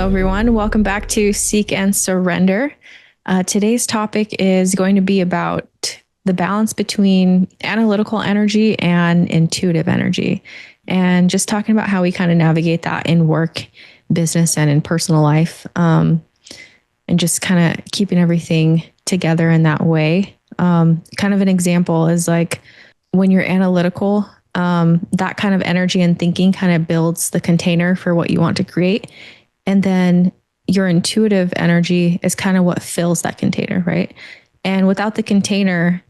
everyone. Welcome back to Seek and Surrender. Today's topic is going to be about the balance between analytical energy and intuitive energy, and just talking about how we kind of navigate that in work, business, and in personal life, and just kind of keeping everything together in that way. Kind of an example is like when you're analytical, that kind of energy and thinking kind of builds the container for what you want to create. And then your intuitive energy is kind of what fills that container, right? And without the container,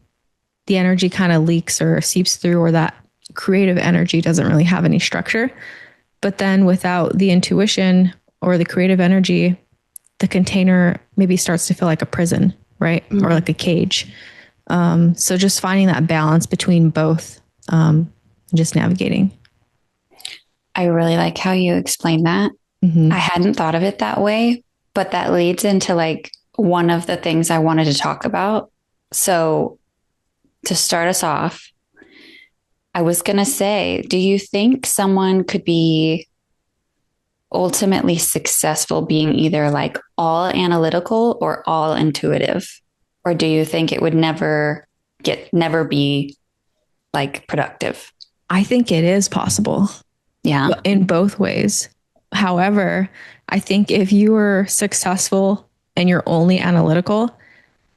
the energy kind of leaks or seeps through, or that creative energy doesn't really have any structure. But then without the intuition or the creative energy, the container maybe starts to feel like a prison, right? Mm-hmm. Or like a cage. So just finding that balance between both, just navigating. I really like how you explained that. Mm-hmm. I hadn't thought of it that way, but that leads into like one of the things I wanted to talk about. So to start us off, I was going to say, do you think someone could be ultimately successful being either like all analytical or all intuitive? Or do you think it would never be like productive? I think it is possible. Yeah. In both ways. However, I think if you were successful and you're only analytical,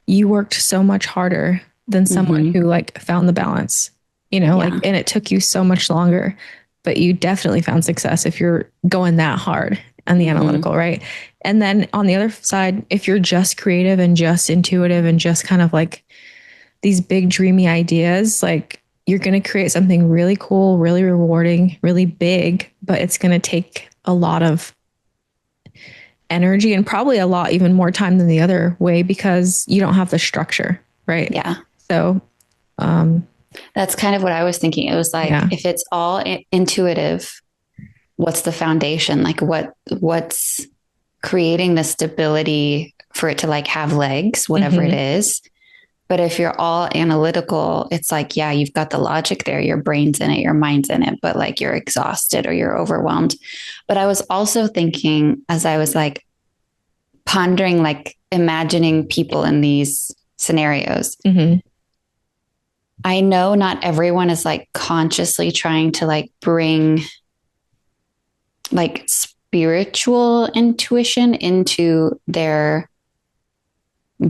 you worked so much harder than someone who like found the balance, like, and it took you so much longer, but you definitely found success if you're going that hard on the analytical, right? And then on the other side, if you're just creative and just intuitive and just kind of like these big dreamy ideas, like you're going to create something really cool, really rewarding, really big, but it's going to take a lot of energy and probably a lot even more time than the other way because you don't have the structure, right? Yeah. So that's kind of what I was thinking. It was like, if it's all intuitive, what's the foundation? Like what's creating the stability for it to like have legs, whatever it is. But if you're all analytical, it's like, yeah, you've got the logic there, your brain's in it, your mind's in it, but like you're exhausted or you're overwhelmed. But I was also thinking, as I was like pondering, like imagining people in these scenarios, I know not everyone is like consciously trying to like bring like spiritual intuition into their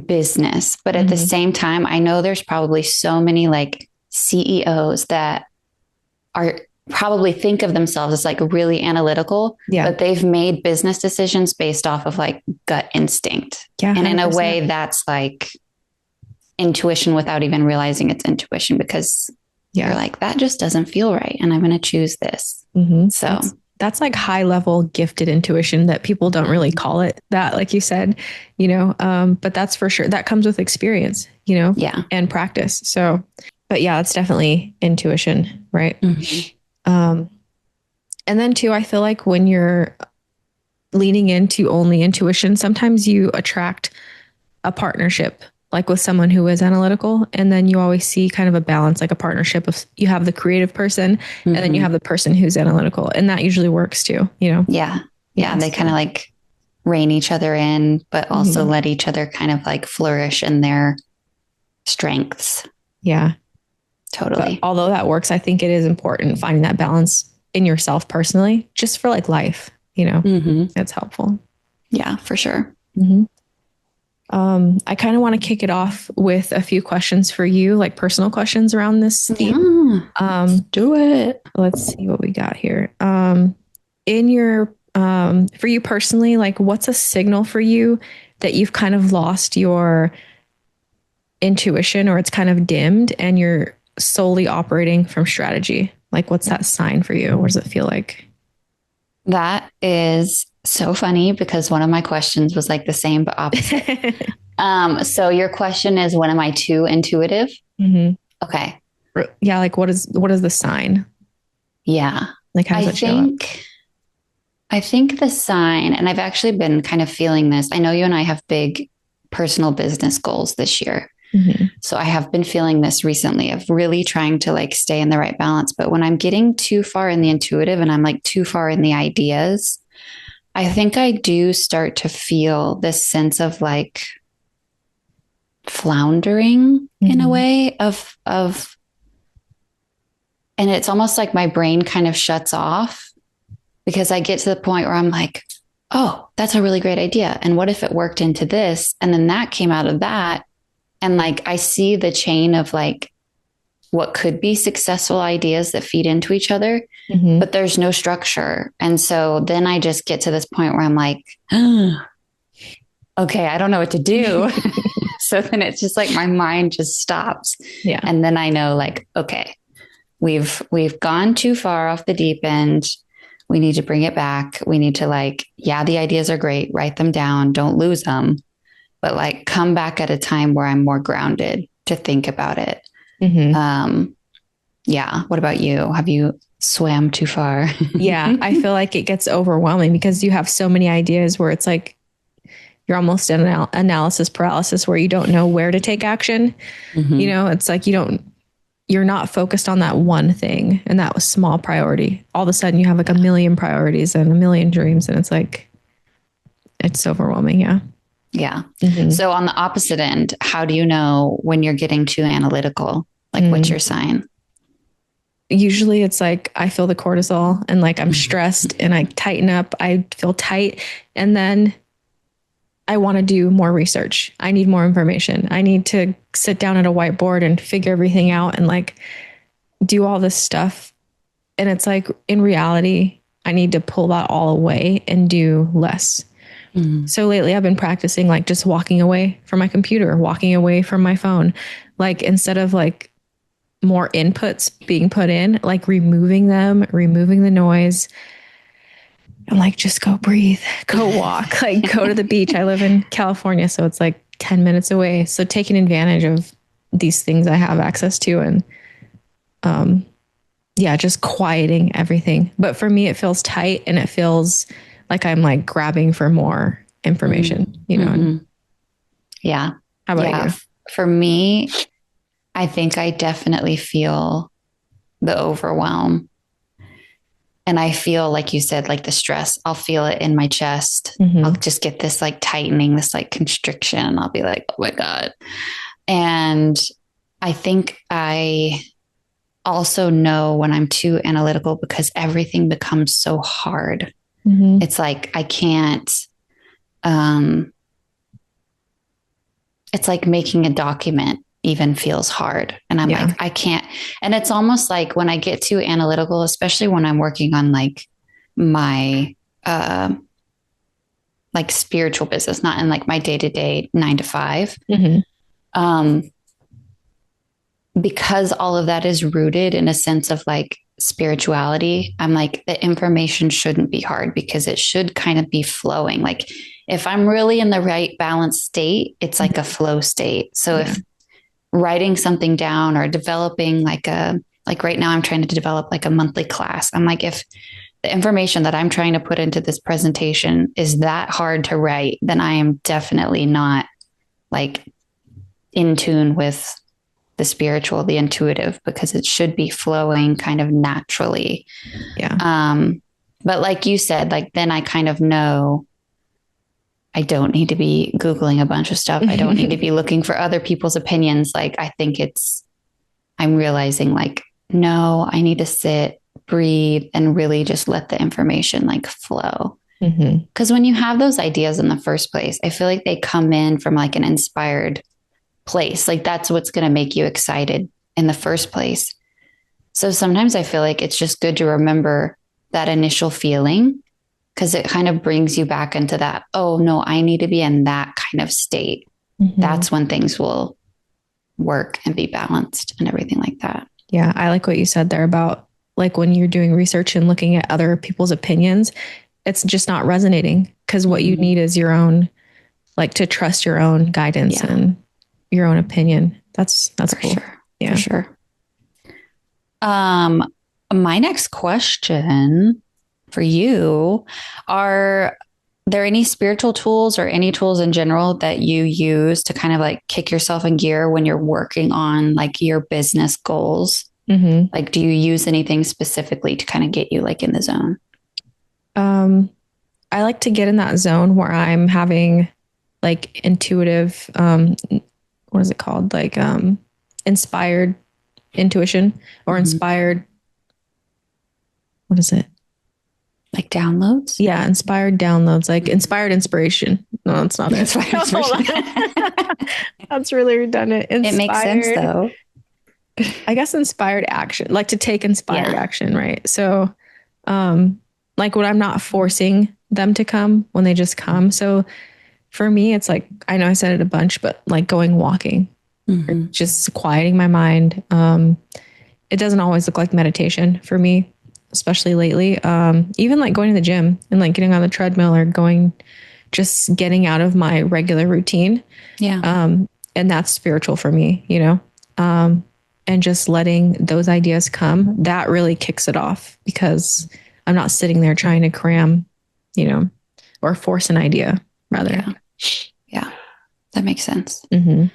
business. But at the same time, I know there's probably so many like CEOs that are probably think of themselves as like really analytical, but they've made business decisions based off of like gut instinct. Yeah, and in a way that's like intuition without even realizing it's intuition because you're like, that just doesn't feel right. And I'm going to choose this. So that's like high level gifted intuition that people don't really call it that, like you said, but that's for sure. That comes with experience, and practice. So, but yeah, it's definitely intuition. Right. And then too, I feel like when you're leaning into only intuition, sometimes you attract a partnership like with someone who is analytical. And then you always see kind of a balance, like a partnership of you have the creative person and then you have the person who's analytical. And that usually works too, Yeah. They kind of like rein each other in, but also let each other kind of like flourish in their strengths. Yeah. Totally. But although that works, I think it is important finding that balance in yourself personally, just for like life, it's helpful. Yeah, for sure. I kind of want to kick it off with a few questions for you, like personal questions around this theme. Do it. Let's see what we got here. In your, for you personally, like what's a signal for you that you've kind of lost your intuition or it's kind of dimmed and you're solely operating from strategy? Like what's that sign for you? What does it feel like? That is so funny because one of my questions was like the same but opposite. So your question is, when am I too intuitive? Okay. Yeah. Like what is the sign? Yeah. Like how does it show up? I think the sign, and I've actually been kind of feeling this. I know you and I have big personal business goals this year. So I have been feeling this recently of really trying to like stay in the right balance. But when I'm getting too far in the intuitive and I'm like too far in the ideas, I think I do start to feel this sense of like floundering in a way of and it's almost like my brain kind of shuts off because I get to the point where I'm like, oh, that's a really great idea. And what if it worked into this? And then that came out of that. And like I see the chain of like what could be successful ideas that feed into each other, but there's no structure. And so then I just get to this point where I'm like, okay, I don't know what to do. So then it's just like my mind just stops. Yeah. And then I know like, okay, we've gone too far off the deep end. We need to bring it back. We need to like, yeah, the ideas are great. Write them down. Don't lose them. But like come back at a time where I'm more grounded to think about it. Yeah. What about you? Have you swam too far? Yeah. I feel like it gets overwhelming because you have so many ideas where it's like you're almost in analysis paralysis where you don't know where to take action. You know, it's like you're not focused on that one thing and that was small priority. All of a sudden you have like a million priorities and a million dreams and it's like, it's overwhelming. Yeah. Yeah. So on the opposite end, how do you know when you're getting too analytical? Like what's your sign? Usually it's like I feel the cortisol and like I'm stressed and I tighten up, I feel tight. And then I want to do more research. I need more information. I need to sit down at a whiteboard and figure everything out and like do all this stuff. And it's like in reality, I need to pull that all away and do less. So lately I've been practicing like just walking away from my computer, walking away from my phone. Like instead of like more inputs being put in, like removing them, removing the noise. I'm like, just go breathe, go walk, like go to the beach. I live in California, so it's like 10 minutes away. So taking advantage of these things I have access to and yeah, just quieting everything. But for me, it feels tight and it feels like I'm like grabbing for more information, you know? Yeah. How about you? For me, I think I definitely feel the overwhelm. And I feel, like you said, like the stress, I'll feel it in my chest. I'll just get this like tightening, this like constriction. And I'll be like, oh my God. And I think I also know when I'm too analytical because everything becomes so hard. It's like, I can't, it's like making a document even feels hard. And I'm like, I can't. And it's almost like when I get too analytical, especially when I'm working on like my, like spiritual business, not in like my day-to-day 9 to 5. Because all of that is rooted in a sense of like spirituality, I'm like, the information shouldn't be hard because it should kind of be flowing. Like if I'm really in the right balanced state, it's like a flow state. So if writing something down or developing like right now I'm trying to develop like a monthly class. I'm like, if the information that I'm trying to put into this presentation is that hard to write, then I am definitely not like in tune with the spiritual, the intuitive, because it should be flowing kind of naturally. Yeah. But like you said, like then I kind of know I don't need to be Googling a bunch of stuff. I don't need to be looking for other people's opinions. Like, I think I'm realizing like, no, I need to sit, breathe, and really just let the information like flow. Because when you have those ideas in the first place, I feel like they come in from like an inspired place. Like that's what's going to make you excited in the first place. So sometimes I feel like it's just good to remember that initial feeling because it kind of brings you back into that, oh no, I need to be in that kind of state. That's when things will work and be balanced and everything like that. Yeah. I like what you said there about like when you're doing research and looking at other people's opinions, it's just not resonating because what you need is your own, like to trust your own guidance and your own opinion. That's for cool. Sure. Yeah. For sure. My next question for you, are there any spiritual tools or any tools in general that you use to kind of like kick yourself in gear when you're working on like your business goals? Like, do you use anything specifically to kind of get you like in the zone? I like to get in that zone where I'm having like intuitive, what is it called? Like inspired intuition or inspired, what is it? Like downloads? Yeah, inspired downloads, like inspired inspiration. No, it's not it. That's really redundant. Inspired, it makes sense though. I guess inspired action, like to take inspired action, right? So, like when I'm not forcing them to come, when they just come. So for me, it's like, I know I said it a bunch, but like going walking, just quieting my mind. It doesn't always look like meditation for me, especially lately. Even like going to the gym and like getting on the treadmill or just getting out of my regular routine. Yeah. And that's spiritual for me, you know? And just letting those ideas come, that really kicks it off because I'm not sitting there trying to cram, you know, or force an idea rather. Yeah. That makes sense. Mm-hmm.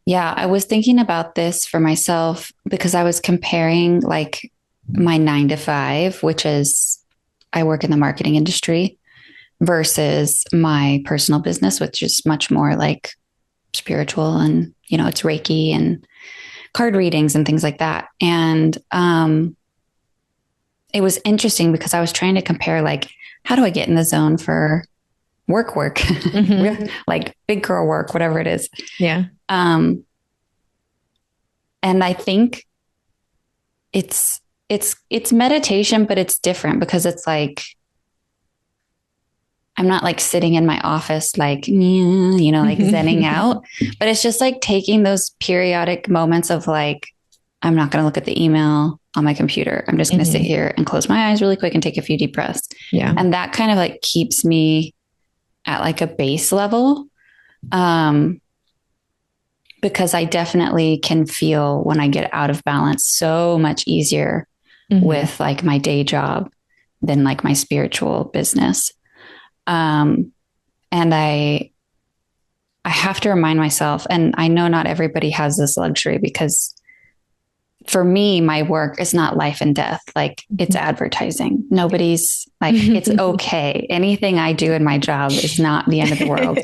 Yeah. I was thinking about this for myself because I was comparing like my 9 to 5, which is I work in the marketing industry, versus my personal business, which is much more like spiritual and, you know, it's Reiki and card readings and things like that. And it was interesting because I was trying to compare, like, how do I get in the zone for work, like big girl work, whatever it is. Yeah. And I think it's meditation, but it's different because it's like, I'm not like sitting in my office, like, you know, like zenning out, but it's just like taking those periodic moments of like, I'm not going to look at the email on my computer. I'm just going to sit here and close my eyes really quick and take a few deep breaths. Yeah. And that kind of like keeps me at like a base level. Because I definitely can feel when I get out of balance so much easier with like my day job than like my spiritual business. And I have to remind myself, and I know not everybody has this luxury because for me, my work is not life and death. Like it's advertising. Nobody's like, it's okay. Anything I do in my job is not the end of the world.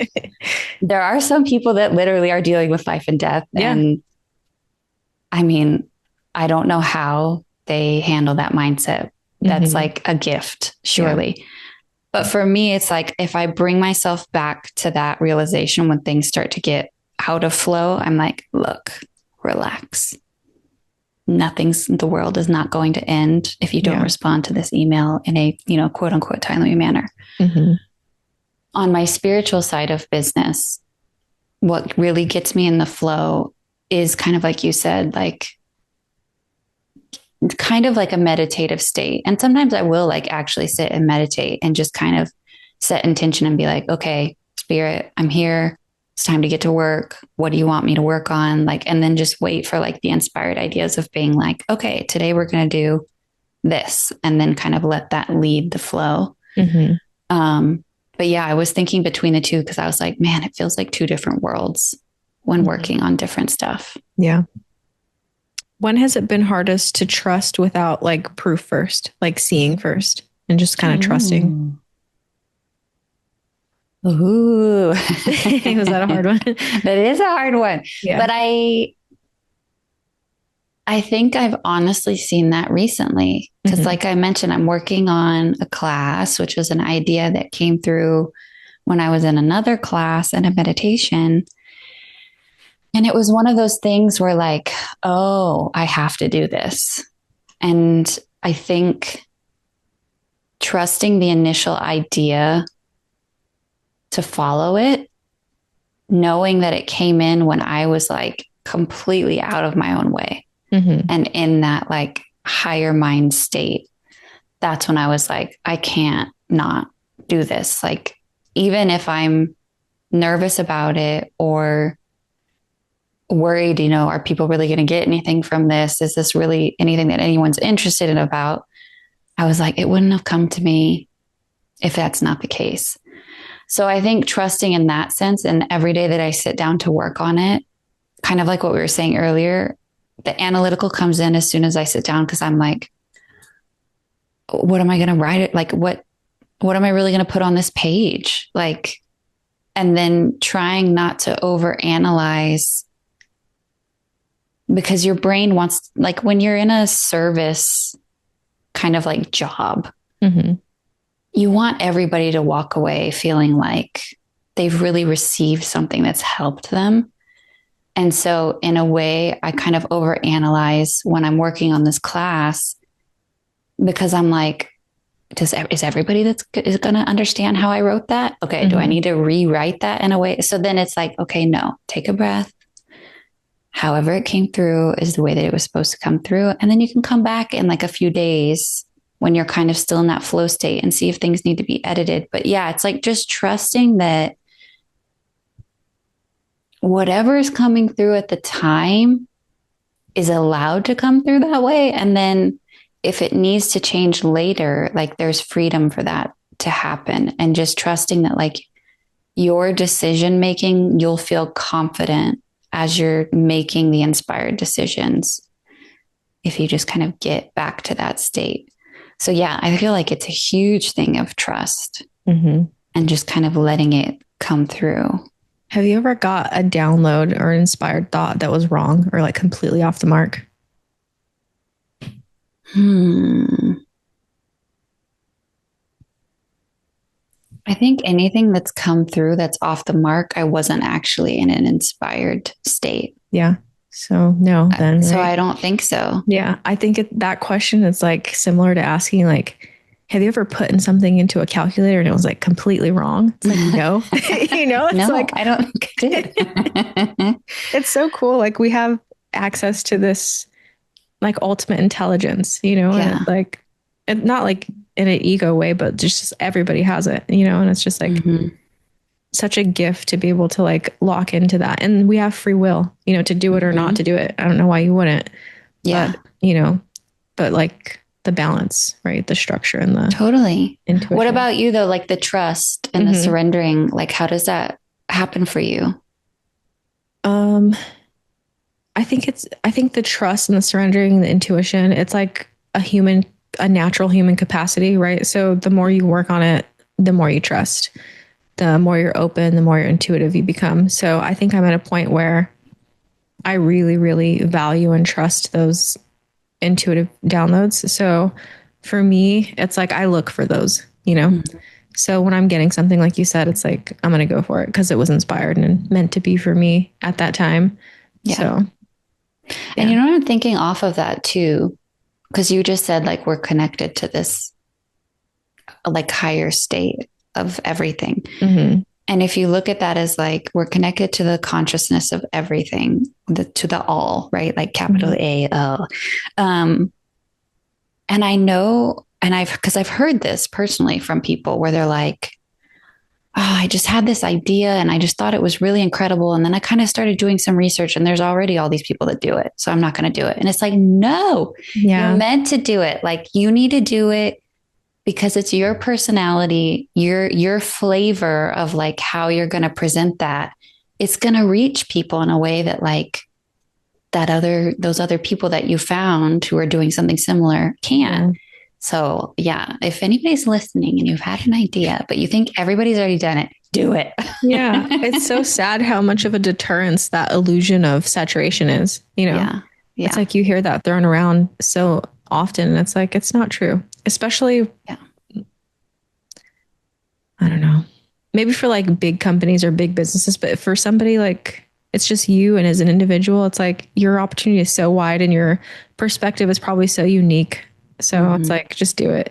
There are some people that literally are dealing with life and death. Yeah. And I mean, I don't know how they handle that mindset. That's like a gift, surely. Yeah. But for me, it's like, if I bring myself back to that realization when things start to get out of flow, I'm like, look, relax. The world is not going to end if you don't respond to this email in a, you know, quote unquote timely manner. On my spiritual side of business, what really gets me in the flow is kind of like you said, like kind of like a meditative state. And sometimes I will like actually sit and meditate and just kind of set intention and be like, okay, spirit, I'm here. It's time to get to work. What do you want me to work on? Like, and then just wait for like the inspired ideas of being like, okay, today we're going to do this, and then kind of let that lead the flow. But yeah, I was thinking between the two because I was like, man, it feels like two different worlds when working on different stuff. Yeah. When has it been hardest to trust without like proof first, like seeing first and just kind of trusting? Ooh. Was that a hard one? That is a hard one. Yeah. But I think I've honestly seen that recently because like I mentioned, I'm working on a class, which was an idea that came through when I was in another class and a meditation. And it was one of those things where like, oh, I have to do this. And I think trusting the initial idea to follow it, knowing that it came in when I was like completely out of my own way and in that like higher mind state. That's when I was like, I can't not do this. Like, even if I'm nervous about it or worried, you know, are people really going to get anything from this? Is this really anything that anyone's interested in about? I was like, it wouldn't have come to me if that's not the case. So I think trusting in that sense, and every day that I sit down to work on it, kind of like what we were saying earlier, the analytical comes in as soon as I sit down because I'm like, what am I going to write it? Like, what what am I really going to put on this page? Like, and then trying not to overanalyze, because your brain wants, like when you're in a service kind of like job, mm-hmm. you want everybody to walk away feeling like they've really received something that's helped them. And so in a way, I kind of overanalyze when I'm working on this class, because I'm like, is everybody is going to understand how I wrote that? Okay. Mm-hmm. Do I need to rewrite that in a way? So then it's like, okay, no, take a breath. However it came through is the way that it was supposed to come through. And then you can come back in like a few days when you're kind of still in that flow state and see if things need to be edited. But yeah, it's like just trusting that whatever is coming through at the time is allowed to come through that way. And then if it needs to change later, like there's freedom for that to happen. And just trusting that like your decision making, you'll feel confident as you're making the inspired decisions, if you just kind of get back to that state. So yeah, I feel like it's a huge thing of trust, mm-hmm. and just kind of letting it come through. Have you ever got a download or an inspired thought that was wrong or like completely off the mark? I think anything that's come through that's off the mark, I wasn't actually in an inspired state. Yeah. So no, then. So right? I don't think so. Yeah. I think that question is like similar to asking like, have you ever put in something into a calculator and it was like completely wrong? It's like, no, it's no, like, I don't think I did. It's so cool. Like we have access to this like ultimate intelligence, yeah. And like, and not like in an ego way, but just everybody has it, and it's just like mm-hmm. such a gift to be able to like lock into that. And we have free will, to do it or mm-hmm. not to do it. I don't know why you wouldn't, yeah. But like the balance, right? The structure and the totally intuition. What about you though? Like the trust and mm-hmm. the surrendering, like how does that happen for you? I think the trust and the surrendering and the intuition, it's like a natural human capacity, right? So the more you work on it, the more you trust, the more you're open, the more you're intuitive you become. So I think I'm at a point where I really, really value and trust those intuitive downloads. So for me, it's like, I look for those, mm-hmm. So when I'm getting something, like you said, it's like, I'm going to go for it because it was inspired and meant to be for me at that time. Yeah. So, yeah. And I'm thinking off of that too, because you just said like, we're connected to this like higher state of everything. Mm-hmm. And if you look at that as like, we're connected to the consciousness of everything, to the all, right? Like capital mm-hmm. A-L. And I know, because I've heard this personally from people where they're like, oh, I just had this idea and I just thought it was really incredible. And then I kind of started doing some research and there's already all these people that do it. So I'm not going to do it. And it's like, no, you're meant to do it. Like you need to do it because it's your personality, your flavor of like how you're going to present that. It's going to reach people in a way that like those other people that you found who are doing something similar can. So yeah, if anybody's listening and you've had an idea, but you think everybody's already done it, do it. Yeah. It's so sad how much of a deterrence that illusion of saturation is, Yeah. It's like you hear that thrown around so often and it's like, it's not true, especially, I don't know, maybe for like big companies or big businesses, but for somebody like, it's just you and as an individual, it's like your opportunity is so wide and your perspective is probably so unique. So mm-hmm. it's like, just do it,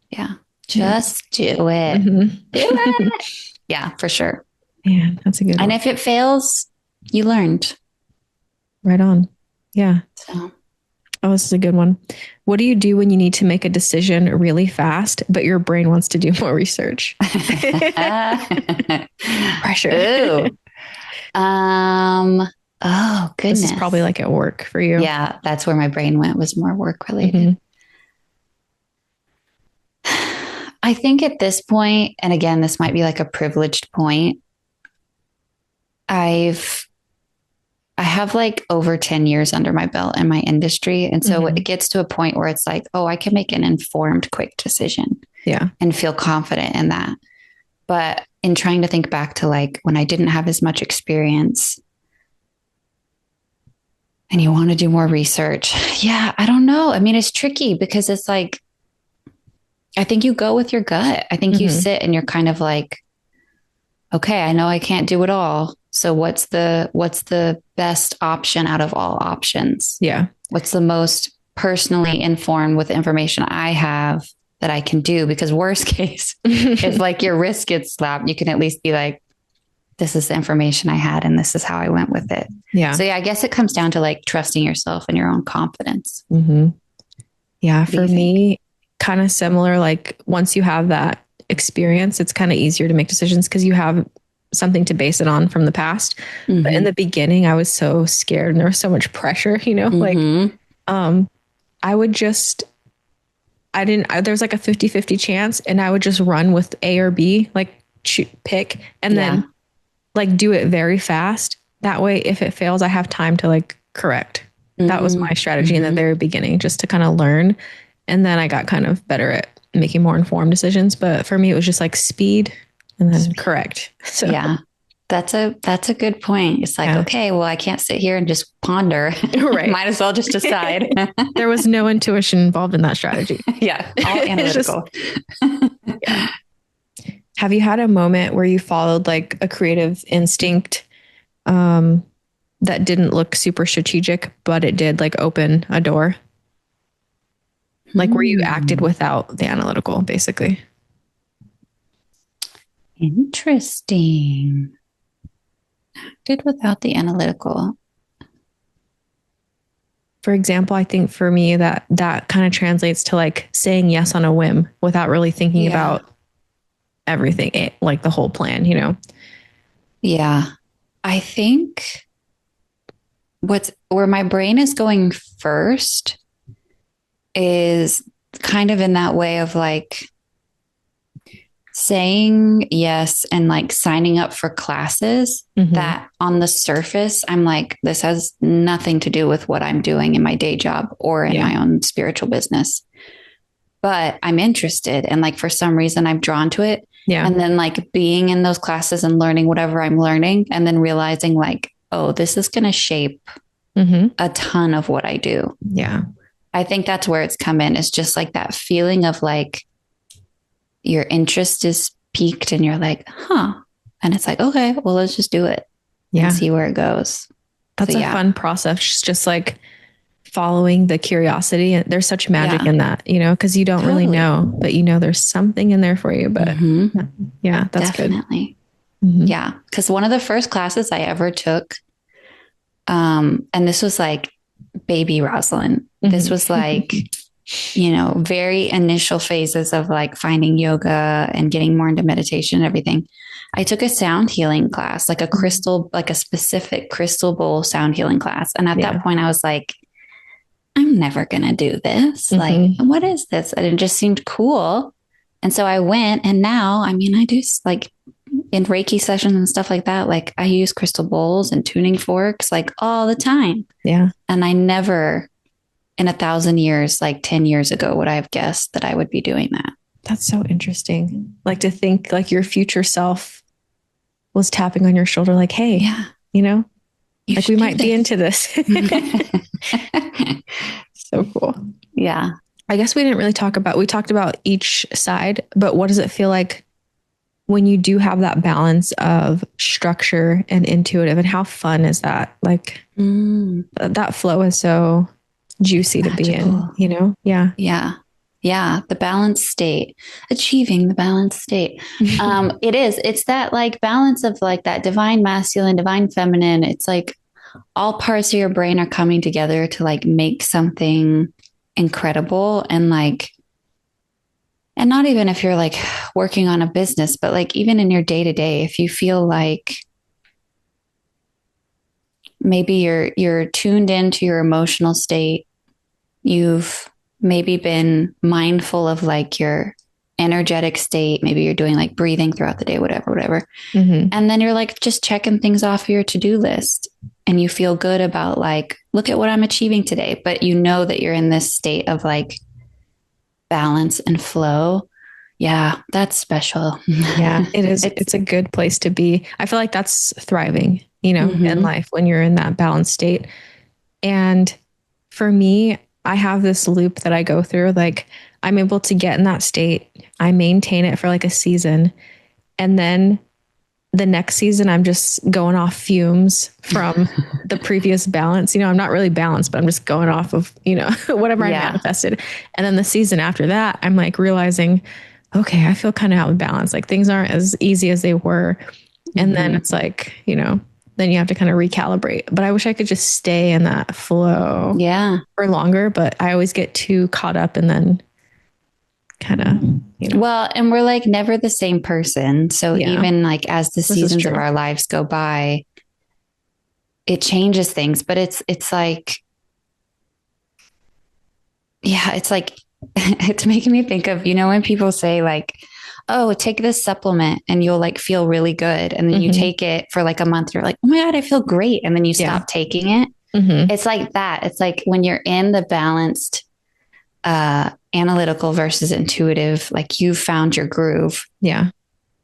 Yeah. Just do it. Mm-hmm. Do it. Yeah, for sure. Yeah, that's a good one. And if it fails, you learned. Right on. Yeah. So. Oh, this is a good one. What do you do when you need to make a decision really fast, but your brain wants to do more research? Pressure. Ooh. Oh, goodness. This is probably like at work for you. Yeah, that's where my brain went, was more work related. Mm-hmm. I think at this point, and again, this might be like a privileged point, I have like over 10 years under my belt in my industry. And so mm-hmm. it gets to a point where it's like, oh, I can make an informed, quick decision. Yeah. and feel confident in that. But in trying to think back to like when I didn't have as much experience and you want to do more research. Yeah, I don't know. I mean, it's tricky because it's like, I think you go with your gut. I think you sit and you're kind of like, okay, I know I can't do it all. So what's the best option out of all options? Yeah. What's the most personally informed with the information I have that I can do? Because worst case, if like your wrist gets slapped, you can at least be like, this is the information I had and this is how I went with it. Yeah. So yeah, I guess it comes down to like trusting yourself and your own confidence. Yeah. For me, kind of similar. Like once you have that experience, it's kind of easier to make decisions because you have something to base it on from the past. But in the beginning, I was so scared and there was so much pressure, like, I would just, there's like a 50-50 chance and I would just run with A or B, like pick and then like do it very fast. That way, if it fails, I have time to like correct. That was my strategy in the very beginning, just to kind of learn. And then I got kind of better at making more informed decisions. But for me, it was just like speed and then correct. So yeah, that's a good point. It's like, okay, well, I can't sit here and just ponder. Right. Might as well just decide. There was no intuition involved in that strategy. Yeah. All analytical. Yeah. Have you had a moment where you followed like a creative instinct that didn't look super strategic, but it did like open a door? Like where you acted without the analytical, basically. Interesting. Acted without the analytical. For example, I think for me that kind of translates to like saying yes on a whim without really thinking about everything, like the whole plan, Yeah. I think where my brain is going first is kind of in that way of like saying yes and like signing up for classes that on the surface, I'm like, this has nothing to do with what I'm doing in my day job or in my own spiritual business. But I'm interested. And like, for some reason, I'm drawn to it. Yeah. And then like being in those classes and learning whatever I'm learning and then realizing like, oh, this is going to shape a ton of what I do. Yeah. I think that's where it's come in. It's just like that feeling of like your interest is piqued and you're like, huh. And it's like, okay, well, let's just do it and see where it goes. That's a fun process. Just like following the curiosity. And there's such magic in that, because you don't really know, but there's something in there for you. But yeah, that's definitely good. Yeah. Because one of the first classes I ever took, and this was like baby Rosalind. This was like, very initial phases of like finding yoga and getting more into meditation and everything. I took a sound healing class, like a specific crystal bowl sound healing class. And at that point I was like, I'm never going to do this. Like, what is this? And it just seemed cool. And so I went, and now, I mean, I do like in Reiki sessions and stuff like that. Like I use crystal bowls and tuning forks like all the time. Yeah. And I never in 1,000 years, like 10 years ago, would I have guessed that I would be doing that. That's so interesting. Like to think like your future self was tapping on your shoulder, like, hey, like we might be into this. So cool. Yeah. I guess we talked about each side, but what does it feel like when you do have that balance of structure and intuitive, and how fun is that? Like that flow is so juicy to be in, Yeah. Yeah. Yeah. The balanced state, achieving the balanced state. It's that like balance of like that divine masculine, divine feminine. It's like all parts of your brain are coming together to like make something incredible. And like, and not even if you're like working on a business, but like even in your day to day, if you feel like maybe you're tuned into your emotional state, you've maybe been mindful of like your energetic state. Maybe you're doing like breathing throughout the day, whatever. And then you're like just checking things off your to-do list and you feel good about like, look at what I'm achieving today. But you know that you're in this state of like balance and flow. Yeah, that's special. Yeah, it is. It's a good place to be. I feel like that's thriving, in life when you're in that balanced state. And for me, I have this loop that I go through. Like I'm able to get in that state. I maintain it for like a season. And then the next season, I'm just going off fumes from the previous balance. I'm not really balanced, but I'm just going off of, whatever I manifested. And then the season after that, I'm like realizing, okay, I feel kind of out of balance. Like things aren't as easy as they were. And then it's like, then you have to kind of recalibrate. But I wish I could just stay in that flow for longer. But I always get too caught up and then kind of, Well, and we're like never the same person. So even like as the seasons of our lives go by, it changes things. But it's like, it's like, it's making me think of, when people say like, oh, take this supplement and you'll like feel really good. And then you take it for like a month, you're like, oh my God, I feel great. And then you stop taking it. It's like that. It's like when you're in the balanced, analytical versus intuitive, like you found your groove. Yeah.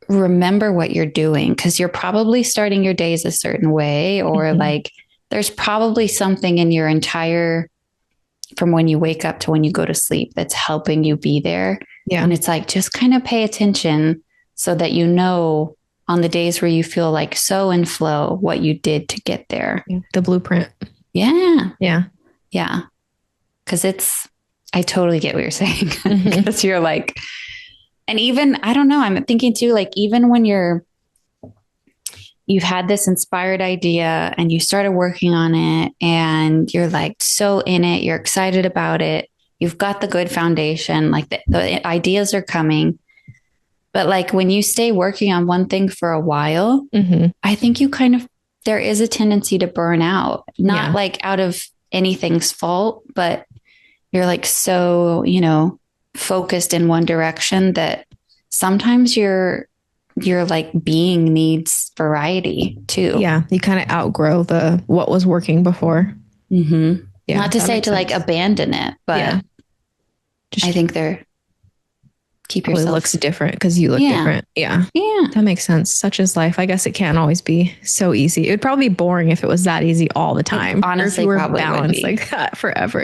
Remember what you're doing because you're probably starting your days a certain way, or like there's probably something in your entire from when you wake up to when you go to sleep that's helping you be there. Yeah. And it's like just kind of pay attention so that on the days where you feel like so in flow, what you did to get there. Yeah. The blueprint. Yeah. Yeah. Yeah. Because I totally get what you're saying. Because you're like, and even, I don't know, I'm thinking too, like, even when you've had this inspired idea and you started working on it and you're like so in it, you're excited about it, you've got the good foundation, like the ideas are coming. But like when you stay working on one thing for a while, I think there is a tendency to burn out, not like out of anything's fault, but you're like so, focused in one direction that sometimes your like being needs variety too. Yeah. You kind of outgrow what was working before. Yeah. Not to say to like abandon it, but I think keep yourself. It looks different because you look different. Yeah. Yeah. That makes sense. Such is life. I guess it can't always be so easy. It would probably be boring if it was that easy all the time. It honestly, or if we were probably balanced like that forever,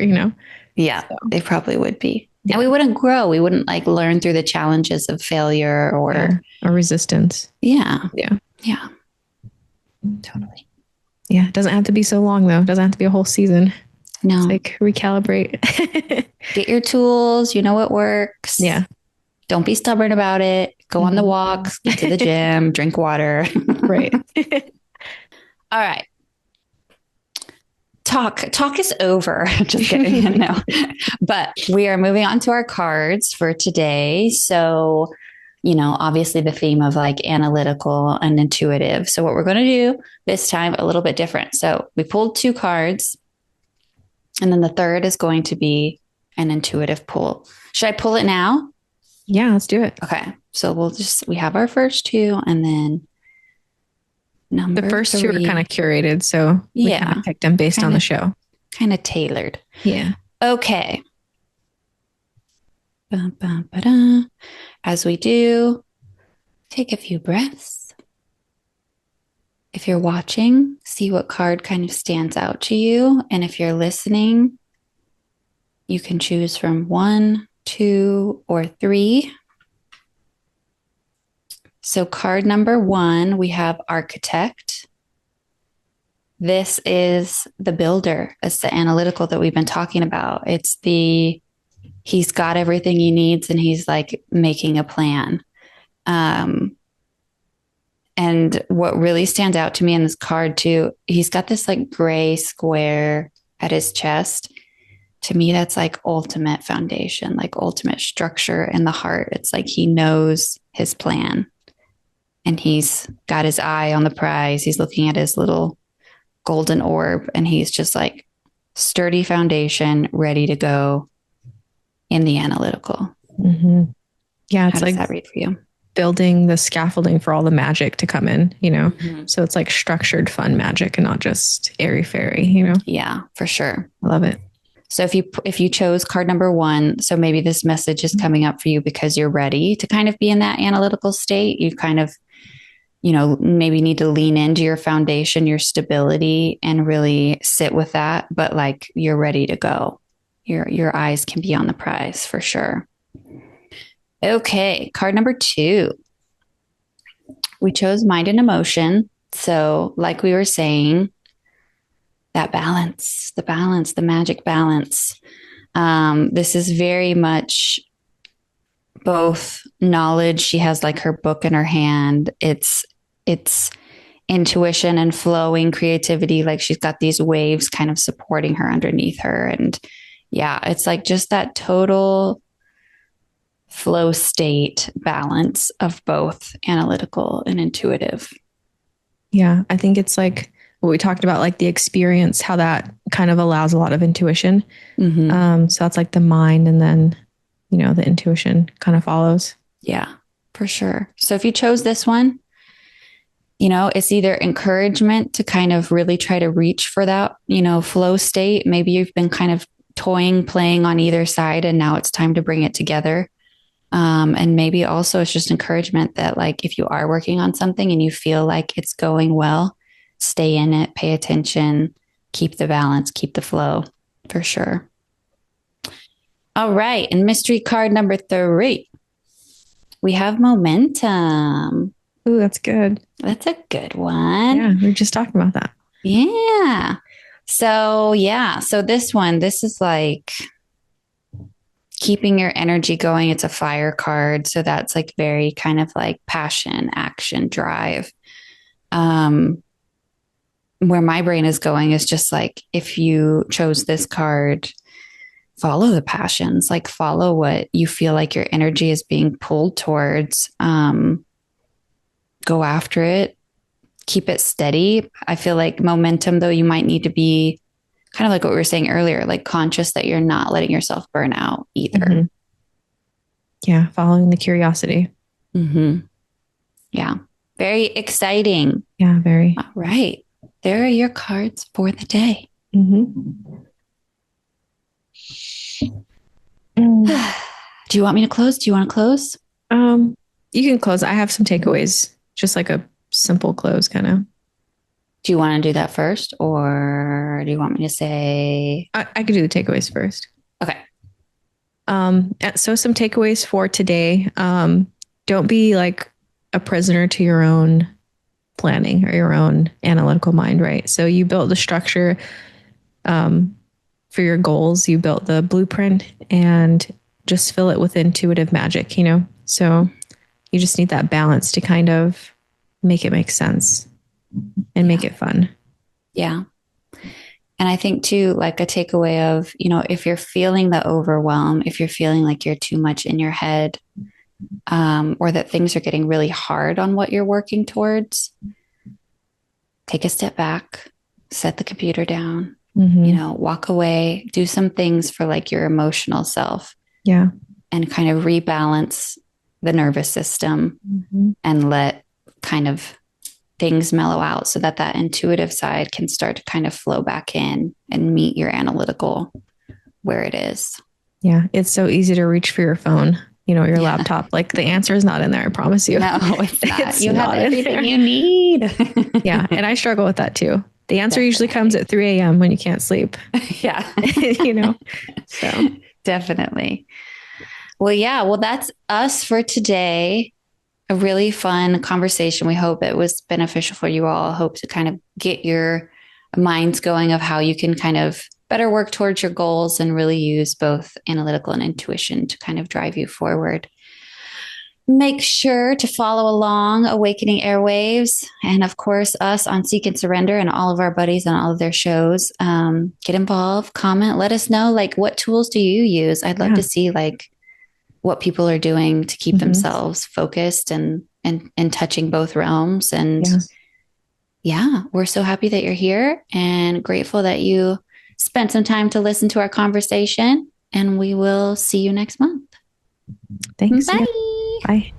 Yeah, so. They probably would be. Yeah. And we wouldn't grow. We wouldn't like learn through the challenges of failure or resistance. Yeah. Yeah. Yeah. Totally. Yeah. It doesn't have to be so long though. It doesn't have to be a whole season. No. It's like recalibrate. Get your tools. You know what works. Yeah. Don't be stubborn about it. Go on the walks, get to the gym, drink water. Right. All right. Talk is over. Just kidding. No. But we are moving on to our cards for today. So, obviously the theme of like analytical and intuitive. So what we're going to do this time a little bit different. So we pulled 2 cards and then the third is going to be an intuitive pull. Should I pull it now? Yeah, let's do it. Okay. So we have our first 2 and then the first 3. 2 are kind of curated. So we kind of picked them based on the show. Kind of tailored. Yeah. Okay. Ba-ba-ba-da. As we do, take a few breaths. If you're watching, see what card kind of stands out to you. And if you're listening, you can choose from 1, 2, or 3. So card number 1, we have Architect. This is the builder. It's the analytical that we've been talking about. He's got everything he needs and he's like making a plan. And what really stands out to me in this card too, he's got this like gray square at his chest. To me, that's like ultimate foundation, like ultimate structure in the heart. It's like he knows his plan. And he's got his eye on the prize. He's looking at his little golden orb and he's just like sturdy foundation, ready to go in the analytical. Yeah. How does that read for you? Building the scaffolding for all the magic to come in, So it's like structured, fun magic and not just airy fairy, Yeah, for sure. I love it. So if you chose card number 1, so maybe this message is coming up for you because you're ready to kind of be in that analytical state. You kind of, maybe need to lean into your foundation, your stability, and really sit with that. But like you're ready to go. Your eyes can be on the prize for sure. Okay, card number 2. We chose mind and emotion. So, like we were saying, that balance, the magic balance. This is very much both knowledge. She has like her book in her hand. It's intuition and flowing creativity. Like she's got these waves kind of supporting her underneath her. And yeah, it's like just that total flow state balance of both analytical and intuitive. Yeah, I think it's like what we talked about, like the experience, how that kind of allows a lot of intuition. So that's like the mind, and then, the intuition kind of follows. Yeah, for sure. So if you chose this one, it's either encouragement to kind of really try to reach for that, flow state. Maybe you've been kind of toying, playing on either side, and now it's time to bring it together. And maybe also it's just encouragement that like, if you are working on something and you feel like it's going well, stay in it, pay attention, keep the balance, keep the flow for sure. All right. And mystery card number 3, we have momentum. Ooh, that's good. That's a good one. Yeah, we were just talking about that. Yeah. So this is like keeping your energy going. It's a fire card. So that's like very kind of like passion, action, drive. Where my brain is going is just like, if you chose this card, follow the passions, like follow what you feel like your energy is being pulled towards. Go after it, keep it steady. I feel like momentum, though, you might need to be kind of like what we were saying earlier, like conscious that you're not letting yourself burn out either. Mm-hmm. Yeah, following the curiosity. Mm-hmm. Yeah, very exciting. Yeah, very. All right. There are your cards for the day. Mm-hmm. Do you want me to close? Do you want to close? You can close. I have some takeaways, just like a simple close kind of. Do you want to do that first, or do you want me to say? I could do the takeaways first. Okay. So some takeaways for today. Don't be like a prisoner to your own planning or your own analytical mind, right? So you built the structure for your goals. You built the blueprint, and just fill it with intuitive magic, So you just need that balance to kind of make it make sense and make it fun. Yeah. And I think too, like a takeaway of, if you're feeling the overwhelm, if you're feeling like you're too much in your head, or that things are getting really hard on what you're working towards, take a step back, set the computer down, walk away, do some things for like your emotional self. Yeah. And kind of rebalance the nervous system and let kind of things mellow out so that intuitive side can start to kind of flow back in and meet your analytical where it is. Yeah. It's so easy to reach for your phone, your laptop. Like the answer is not in there. I promise you. No, it's not. You have everything you need. Yeah. And I struggle with that too. The answer usually comes at 3 a.m. when you can't sleep. Yeah. So definitely. Well, yeah. Well, that's us for today. A really fun conversation. We hope it was beneficial for you all. Hope to kind of get your minds going of how you can kind of better work towards your goals and really use both analytical and intuition to kind of drive you forward. Make sure to follow along Awakening Airwaves, and of course us on Seek and Surrender, and all of our buddies on all of their shows. Get involved, comment, let us know like what tools do you use. I'd love to see like what people are doing to keep themselves focused and touching both realms. And we're so happy that you're here and grateful that you spent some time to listen to our conversation, and we will see you next month. Thanks. Bye. Bye.